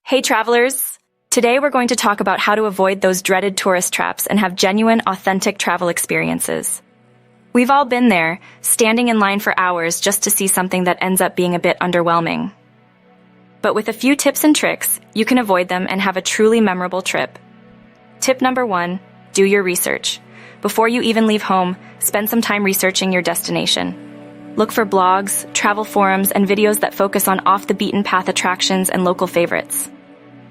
Hey travelers! Today we're going to talk about how to avoid those dreaded tourist traps and have genuine, authentic travel experiences. We've all been there, standing in line for hours just to see something that ends up being a bit underwhelming. But with a few tips and tricks, you can avoid them and have a truly memorable trip. Tip number 1, do your research. Before you even leave home, spend some time researching your destination. Look for blogs, travel forums, and videos that focus on off-the-beaten-path attractions and local favorites.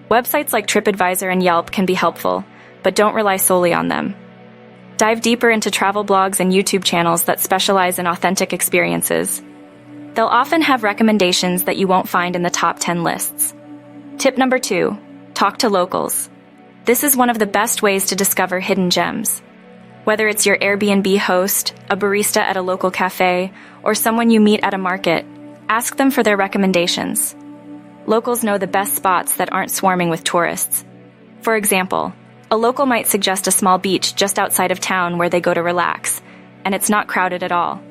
Websites like TripAdvisor and Yelp can be helpful, but don't rely solely on them. Dive deeper into travel blogs and YouTube channels that specialize in authentic experiences. They'll often have recommendations that you won't find in the top 10 lists. Tip number 2, talk to locals. This is one of the best ways to discover hidden gems. Whether it's your Airbnb host, a barista at a local cafe, or someone you meet at a market, ask them for their recommendations. Locals know the best spots that aren't swarming with tourists. For example, a local might suggest a small beach just outside of town where they go to relax, and it's not crowded at all.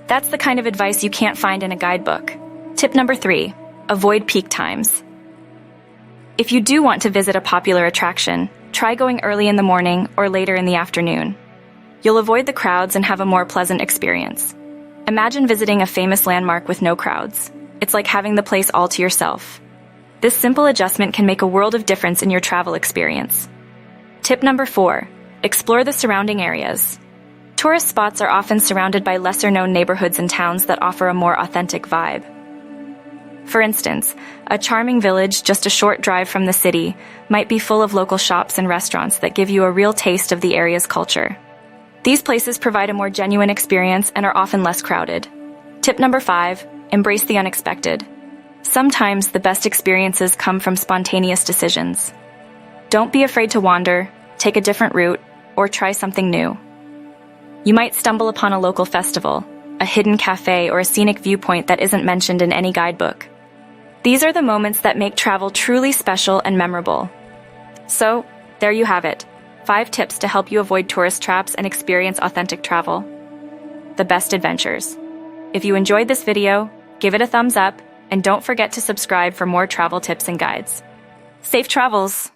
That's the kind of advice you can't find in a guidebook. Tip number 3, avoid peak times. If you do want to visit a popular attraction, try going early in the morning or later in the afternoon. You'll avoid the crowds and have a more pleasant experience. Imagine visiting a famous landmark with no crowds. It's like having the place all to yourself. This simple adjustment can make a world of difference in your travel experience. Tip number 4, explore the surrounding areas. Tourist spots are often surrounded by lesser-known neighborhoods and towns that offer a more authentic vibe. For instance, a charming village just a short drive from the city might be full of local shops and restaurants that give you a real taste of the area's culture. These places provide a more genuine experience and are often less crowded. Tip number 5, embrace the unexpected. Sometimes the best experiences come from spontaneous decisions. Don't be afraid to wander, take a different route, or try something new. You might stumble upon a local festival, a hidden cafe, or a scenic viewpoint that isn't mentioned in any guidebook. These are the moments that make travel truly special and memorable. So, there you have it. 5 tips to help you avoid tourist traps and experience authentic travel. The best adventures. If you enjoyed this video, give it a thumbs up, and don't forget to subscribe for more travel tips and guides. Safe travels!